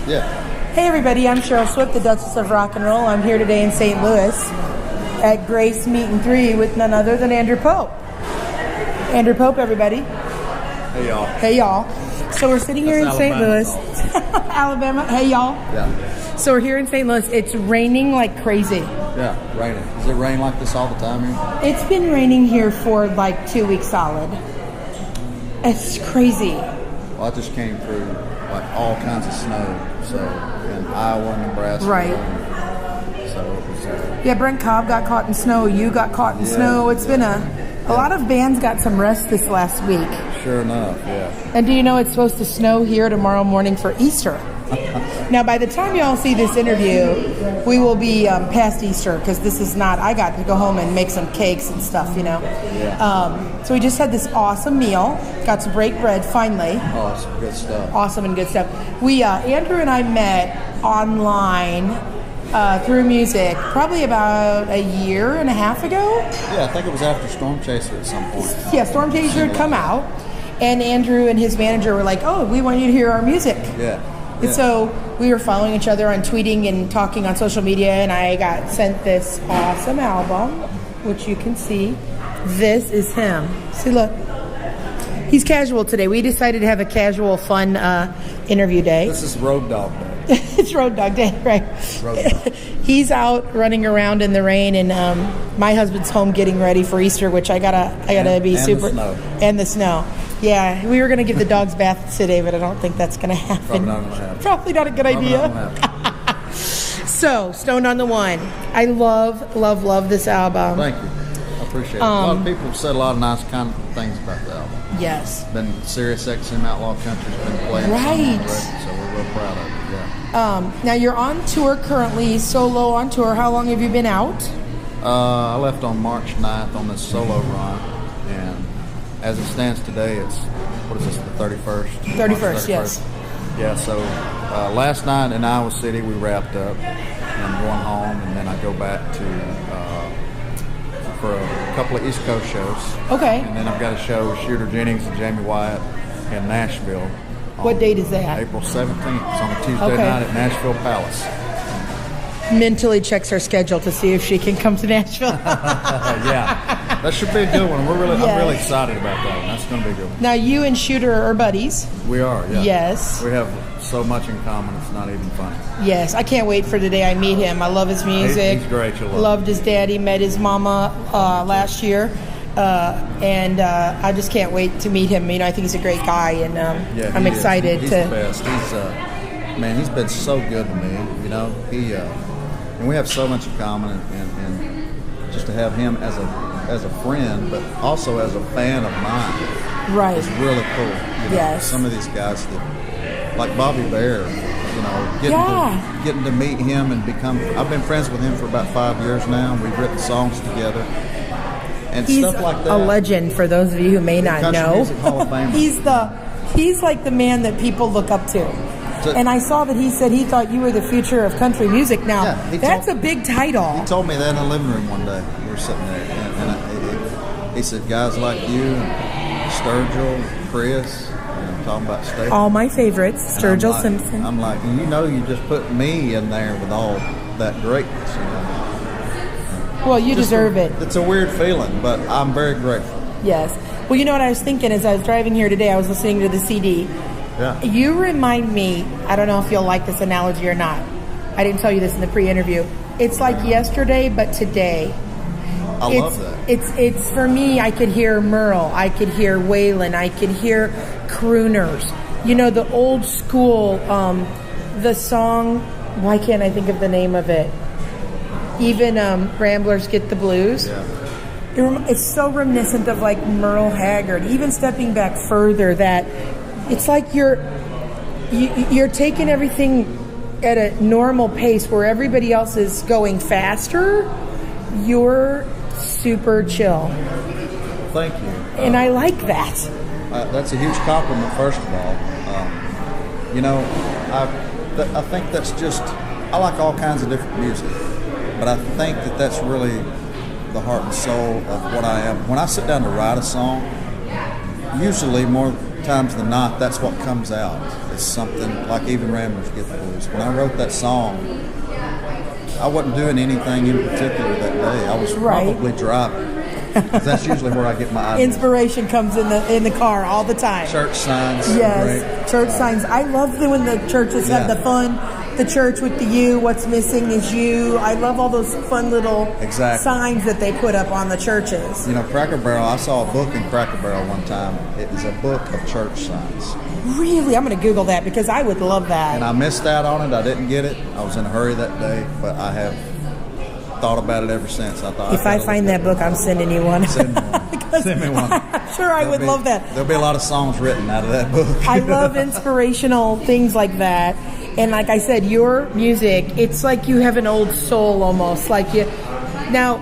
Yeah. Hey everybody, I'm Cheryl Swift, the Duchess of Rock and Roll. I'm here today in St. Louis at Grace Meet and 3 with none other than Andrew Pope. Andrew Pope, everybody. Hey, y'all. Hey, y'all. So we're sitting here in St. Louis. Alabama. Hey, y'all. Yeah. So we're here in St. Louis. It's raining like crazy. Yeah, raining. Does it rain like this all the time here? It's been raining here for like 2 weeks solid. It's crazy. Well, I just came through like all kinds of snow. So in Iowa, Nebraska. Right. So it was. Yeah, Brent Cobb got caught in snow. You got caught in snow. It's been a lot of bands got some rest this last week. Sure enough, yeah. And do you know it's supposed to snow here tomorrow morning for Easter? Now, by the time y'all see this interview, we will be past Easter because this is not. I got to go home and make some cakes and stuff, you know. Yeah. So we just had this awesome meal. Got to break bread finally. Oh, some good stuff. Awesome and good stuff. We Andrew and I met online through music probably about a year and a half ago. Yeah, I think it was after Storm Chaser at some point. Yeah, Storm Chaser had come out, and Andrew and his manager were like, "Oh, we want you to hear our music." Yeah. And so we were following each other on tweeting and talking on social media, and I got sent this awesome album, which you can see. This is him. See, look. He's casual today. We decided to have a casual, fun interview day. This is Road Dog Day. It's Road Dog Day, right? Road Dog. He's out running around in the rain, and my husband's home getting ready for Easter, which I gotta be super. And the snow. And the snow. Yeah, we were gonna give the dogs baths today, but I don't think that's gonna happen. Probably not gonna happen. Probably not a good idea. So, Stoned on the One. I love this album. Thank you. I appreciate it. A lot of people have said a lot of nice kind of things about the album. Yes. Been Sirius XM Outlaw Country's been playing Right. some on the record, so we're real proud of it. Yeah. Now you're on tour currently, solo on tour. How long have you been out? I left on March 9th on this solo run, and as it stands today, it's, what is this, the 31st? 31st, yes. Yeah, so last night in Iowa City we wrapped up, and I'm going home, and then I go back to for a couple of East Coast shows. Okay. And then I've got a show with Shooter Jennings and Jamie Wyatt in Nashville. What date is that? April 17th. It's on a Tuesday night at Nashville Palace. Mentally checks her schedule to see if she can come to Nashville. Yeah, that should be a good one. I'm really excited about that one. That's going to be a good one. Now, you and Shooter are buddies. We are, yeah. Yes. We have so much in common, it's not even funny. Yes, I can't wait for the day I meet him. I love his music. He's great. You'll love Loved his daddy, met his mama last year. And I just can't wait to meet him. You know, I think he's a great guy, and I'm excited he's to. He's the best. He's been so good to me. You know, and we have so much in common, and just to have him as a friend, but also as a fan of mine, right, is really cool. You know, yes. Some of these guys that, like Bobby Bear, you know, getting to meet him and become. I've been friends with him for about 5 years now. We've written songs together. And he's stuff like that. A legend for those of you who may not know. Music Hall of Famer. He's like the man that people look up to. And I saw that he said he thought you were the future of country music. Now, that's a big title. He told me that in the living room one day. We were sitting there, and he said, guys like you, and Sturgill, Chris, talking about State. All my favorites, Sturgill, Simpson. I'm like, you just put me in there with all that greatness, you know. Well, you deserve it. It's a weird feeling, but I'm very grateful. Yes. Well, you know what I was thinking as I was driving here today, I was listening to the CD. Yeah. You remind me, I don't know if you'll like this analogy or not. I didn't tell you this in the pre-interview. It's like yesterday, but today. I love that. It's for me, I could hear Merle, I could hear Waylon, I could hear crooners. You know, the old school, the song, why can't I think of the name of it? Even Ramblers Get the Blues. Yeah. It's so reminiscent of like Merle Haggard. Even stepping back further, that it's like you're taking everything at a normal pace where everybody else is going faster. You're super chill. Thank you. And I like that. That's a huge compliment, first of all. I think that's just, I like all kinds of different music. But I think that's really the heart and soul of what I am. When I sit down to write a song, usually more times than not, that's what comes out. is something like Even Ramblers Get the Blues. When I wrote that song, I wasn't doing anything in particular that day. I was probably driving. 'Cause that's usually where I get my ideas. Inspiration comes in the car all the time. Church signs. Yes, Great. church signs. I love when the churches have the fun. The church with the you, what's missing is you. I love all those fun little signs that they put up on the churches. You know, Cracker Barrel, I saw a book in Cracker Barrel one time. It is a book of church signs. Really? I'm going to Google that because I would love that. And I missed out on it. I didn't get it. I was in a hurry that day, but I have thought about it ever since. I thought if I find that book, I'm sending you one. Send me one. Send me one. Sure, I would love that. There'll be a lot of songs written out of that book. I love inspirational things like that. And like I said, your music, it's like you have an old soul almost. Like you. Now,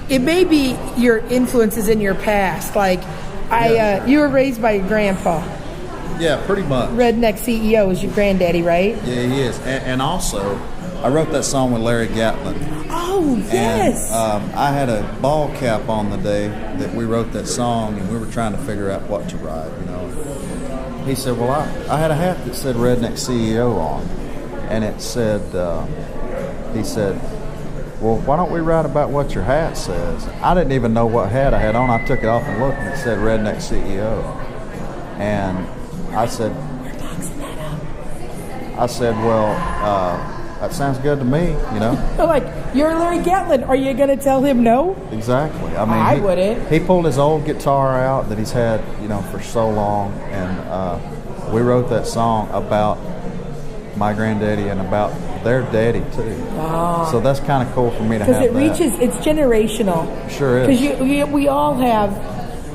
it may be your influences in your past. Like, you were raised by your grandpa. Yeah, pretty much. Redneck CEO is your granddaddy, right? Yeah, he is. And also, I wrote that song with Larry Gatlin. Oh, yes. And I had a ball cap on the day that we wrote that song, and we were trying to figure out what to write, you know. He said, well, I had a hat that said Redneck CEO on, and it said, he said, well, why don't we write about what your hat says? I didn't even know what hat I had on. I took it off and looked, and it said Redneck CEO. And I said, well, that sounds good to me, you know. Like, you're Larry Gatlin. Are you going to tell him no? Exactly. I mean, I wouldn't. He pulled his old guitar out that he's had, you know, for so long, and we wrote that song about my granddaddy and about their daddy too. Oh. So that's kind of cool for me to have that. Because it reaches, it's generational. Sure is. Because we all have,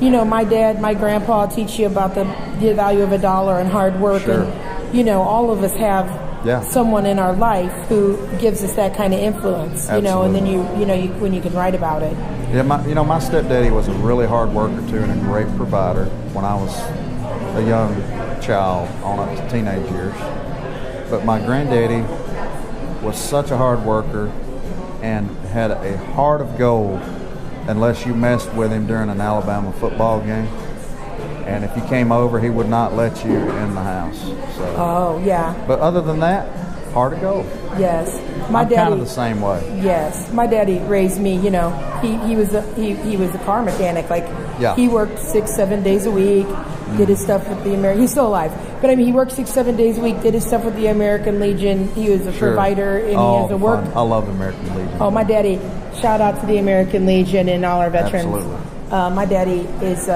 you know, my dad, my grandpa teach you about the value of $1 and hard work, sure. And you know, all of us have someone in our life who gives us that kind of influence. Absolutely. You know, and then when you can write about it. Yeah, my stepdaddy was a really hard worker too, and a great provider when I was a young child on up to teenage years. But my granddaddy was such a hard worker and had a heart of gold unless you messed with him during an Alabama football game. And if you came over, he would not let you in the house. So. Oh, yeah. But other than that, heart of gold. Yes. I'm kind of the same way. Yes. My daddy raised me, you know, he was a car mechanic. Like, he worked 6-7 days a week, did his stuff with the American, he's still alive. But I mean, he worked 6-7 days a week, did his stuff with the American Legion. He was a provider, and he has a work. I love the American Legion. Oh, my daddy, shout out to the American Legion and all our veterans. Absolutely. My daddy is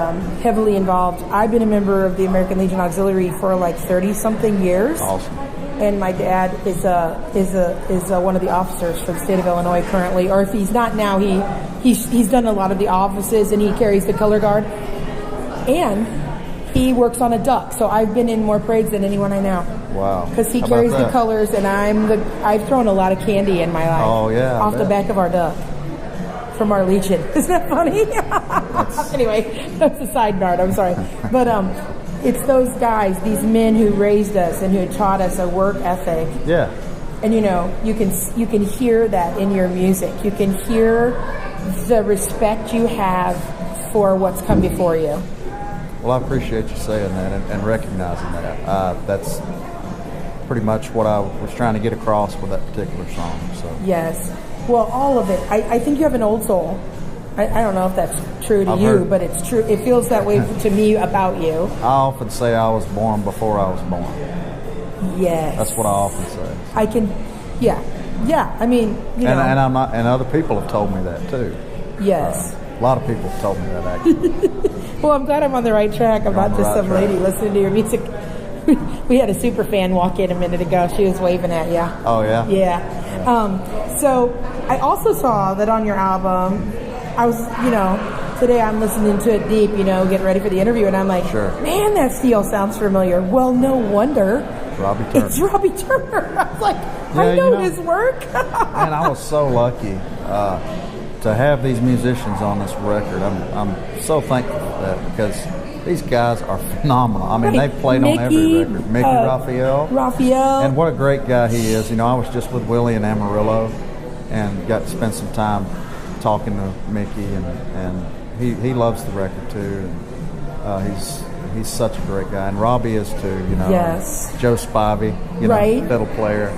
heavily involved. I've been a member of the American Legion Auxiliary for like 30-something years. Awesome. And my dad is one of the officers for the state of Illinois currently, or if he's not now, he's done a lot of the offices, and he carries the color guard, and he works on a duck. So I've been in more parades than anyone I know. Wow! Because he carries the colors, and I've thrown a lot of candy in my life. Oh yeah, off the back of our duck. From our Legion. Isn't that funny? Anyway, that's a side note. I'm sorry. But it's those guys, these men who raised us and who taught us a work ethic. Yeah. And you know, you can hear that in your music. You can hear the respect you have for what's come before you. Well, I appreciate you saying that and recognizing that. That's pretty much what I was trying to get across with that particular song. So. Yes. Well, all of it. I think you have an old soul. I don't know if that's true to you, but it's true. It feels that way to me about you. I often say I was born before I was born. Yes. That's what I often say. I can, yeah. I mean, you know. And I'm not, and other people have told me that too. Yes. A lot of people have told me that actually. Well, I'm glad I'm on the right track. I'm not just some lady listening to your music. We had a super fan walk in a minute ago. She was waving at you. Oh, yeah? Yeah. So I also saw that on your album, I was, you know, today I'm listening to it deep, you know, getting ready for the interview, and I'm like, man, that steel sounds familiar. Well, no wonder. Robbie Turner. It's Robbie Turner. I was like, I know his work. Man, I was so lucky to have these musicians on this record. I'm so thankful for that because these guys are phenomenal. I mean, they've played on every record. Mickey Raphael. And what a great guy he is. You know, I was just with Willie in Amarillo and got to spend some time talking to Mickey, and he loves the record too. And he's such a great guy, and Robbie is too. You know, Yes. Joe Spivey, you Right. know, fiddle player.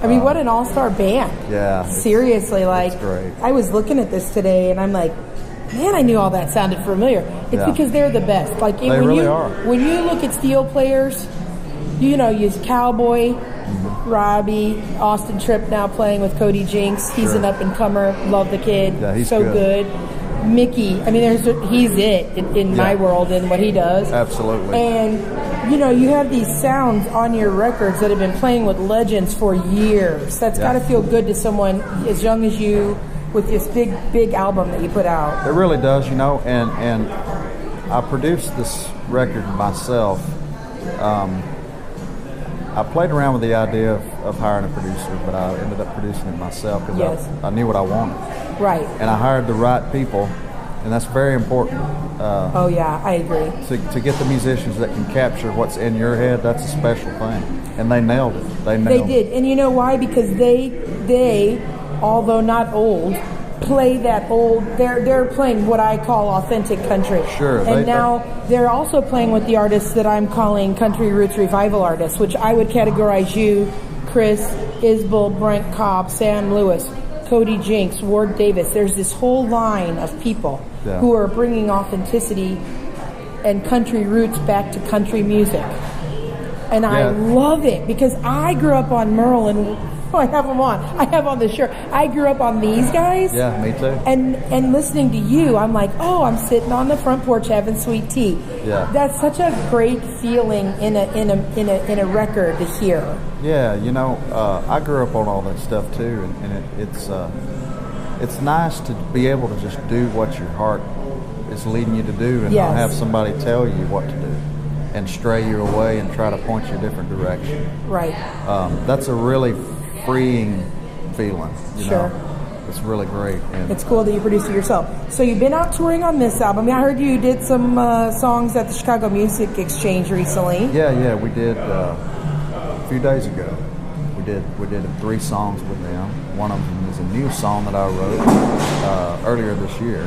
I mean, what an all-star band. Yeah, Seriously, like, great. I was looking at this today, and I'm like, man, I knew all that sounded familiar. It's Yeah. because they're the best. Like, They when really you are. when you look at steel players, you know, use Cowboy, Mm-hmm. Robbie, Austin Tripp now playing with Cody Jinks. He's Sure. an up-and-comer. Love the kid. Yeah, he's so good. Mickey, I mean, he's it in my Yeah. world and what he does. Absolutely. And, you know, you have these sounds on your records that have been playing with legends for years. That's Yeah. got to feel good to someone as young as you with this big album that you put out. It really does, you know, and I produced this record myself. I played around with the idea of hiring a producer, but I ended up producing it myself because Yes. I knew what I wanted. Right. And I hired the right people, and that's very important. Oh, yeah, I agree. To get the musicians that can capture what's in your head, that's a special thing. And they nailed it. They nailed They did. And you know why? Because they, although not old, play that old, they're playing what I call authentic country. Sure, And they- now they're also playing with the artists that I'm calling country roots revival artists, which I would categorize you, Chris Isbell, Brent Cobb, Sam Lewis, Cody Jinks, Ward Davis. There's this whole line of people Yeah. who are bringing authenticity and country roots back to country music. And I Yeah. love it because I grew up on Merle and I have them on. I have on the shirt. I grew up on these guys. Yeah, me too. And listening to you, I'm like, oh, I'm sitting on the front porch having sweet tea. Yeah. That's such a great feeling in a record to hear. Yeah, you know, I grew up on all that stuff too, and it's nice to be able to just do what your heart is leading you to do, and Yes. not have somebody tell you what to do and stray you away and try to point you a different direction. Right. That's a really freeing feeling. You Sure. know? It's really great. And It's cool that you produced it yourself. So you've been out touring on this album. I heard you did some songs at the Chicago Music Exchange recently. yeah, we did a few days ago. We did 3 songs with them. One of them is a new song that I wrote earlier this year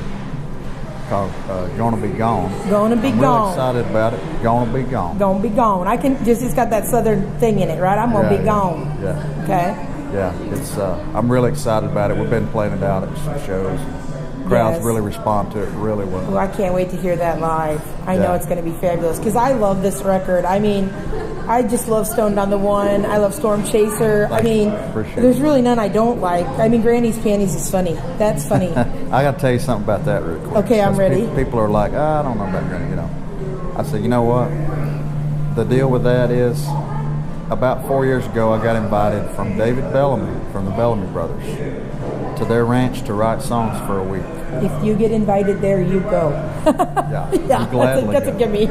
called "Gonna Be Gone." Gonna Be I'm Gone. Really excited about it. Gonna be gone. Gonna be gone. I can just, it's got that southern thing in it, right? I'm gonna Yeah, be yeah, gone. Yeah. Okay. Yeah, it's. I'm really excited about it. We've been playing it out at some shows. Crowds Yes. really respond to it really well. Well, I can't wait to hear that live. I know Yeah. it's going to be fabulous because I love this record. I mean, I just love Stoned on the One. I love Storm Chaser. I Thank you. mean, Appreciate there's it. really none I don't like. I mean, Granny's Panties is funny. That's funny. I got to tell you something about that real quick. Okay, I'm Because ready. People are like, I don't know about Granny, you know. I said, you know what? The deal with that is, about 4 years ago, I got invited from David Bellamy, from the Bellamy Brothers, to their ranch to write songs for a week. If you get invited there, you go. Yeah, Yeah, you gladly that's a go. gimme.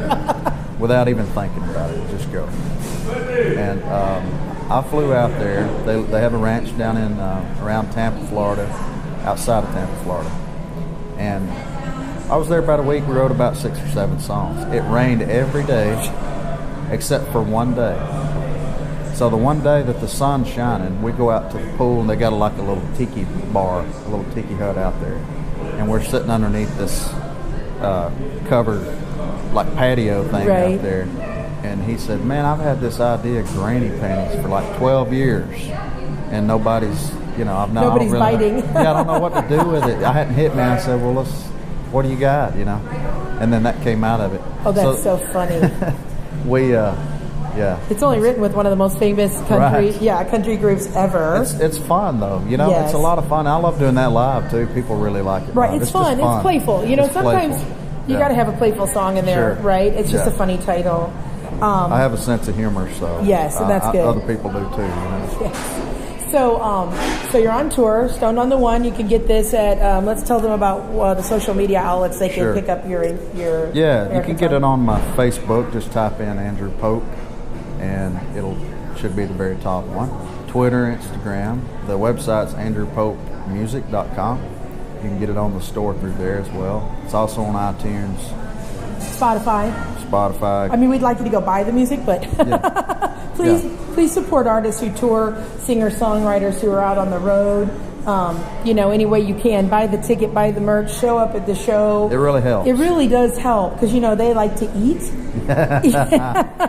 Without even thinking about it, just go. And I flew out there. They have a ranch down in around Tampa, Florida, outside of Tampa, Florida. And I was there about a week. We wrote about 6 or 7 songs. It rained every day except for one day. So the one day that the sun's shining, we go out to the pool, and they got like a little tiki bar, a little tiki hut out there. And we're sitting underneath this covered like patio thing Right. out there. And he said, man, I've had this idea of granny panties for like 12 years. And nobody's, you know, Nobody's biting. Yeah, I don't know what to do with it. I hadn't hit me. I said, well, what do you got, you know? And then that came out of it. Oh, that's so funny. We, yeah. It's only written with one of the most famous country, Right. country groups ever. It's fun though, you know. Yes. It's a lot of fun. I love doing that live too. People really like it. Right, live. it's just fun. It's playful. You know, It's sometimes playful. you Yeah. got to have a playful song in there, Sure. right? It's just Yeah. a funny title. I have a sense of humor, so Yes, and that's good. Other people do too. You know? Yes. So you're on tour, Stoned on the One. You can get this at. Let's tell them about the social media outlets they can Sure. pick up your. Yeah, you can get it on my Facebook. Just type in Andrew Pope, and should be the very top one. Twitter, Instagram. The website's andrewpopemusic.com. You can get it on the store through there as well. It's also on iTunes, Spotify. Spotify. I mean, we'd like you to go buy the music, but Yeah. please support artists who tour, singer-songwriters who are out on the road. Any way you can. Buy the ticket, buy the merch, show up at the show. It really helps. It really does help because, they like to eat and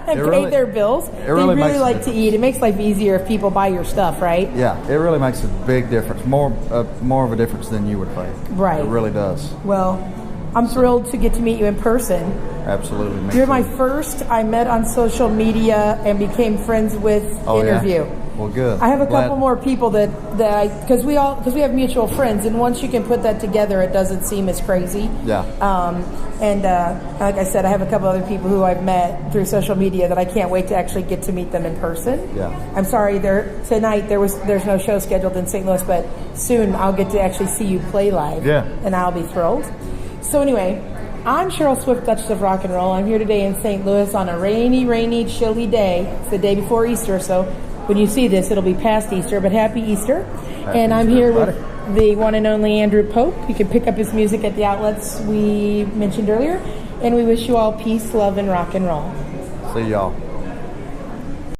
pay their bills. They really like to eat. It makes life easier if people buy your stuff, right? Yeah, it really makes a big difference. More of a difference than you would think. Right. It really does. Well, I'm thrilled to get to meet you in person. Absolutely. You're my first I met on social media and became friends with interview. Yeah? Well, good. I have a couple more people because we have mutual friends, and once you can put that together, it doesn't seem as crazy. Yeah. Like I said, I have a couple other people who I've met through social media that I can't wait to actually get to meet them in person. Yeah. I'm sorry, tonight there's no show scheduled in St. Louis, but soon I'll get to actually see you play live. Yeah. And I'll be thrilled. So anyway, I'm Cheryl Swift, Duchess of Rock and Roll. I'm here today in St. Louis on a rainy, chilly day. It's the day before Easter, so when you see this, it'll be past Easter, but happy Easter. And I'm here with the one and only Andrew Pope. You can pick up his music at the outlets we mentioned earlier. And we wish you all peace, love, and rock and roll. See y'all.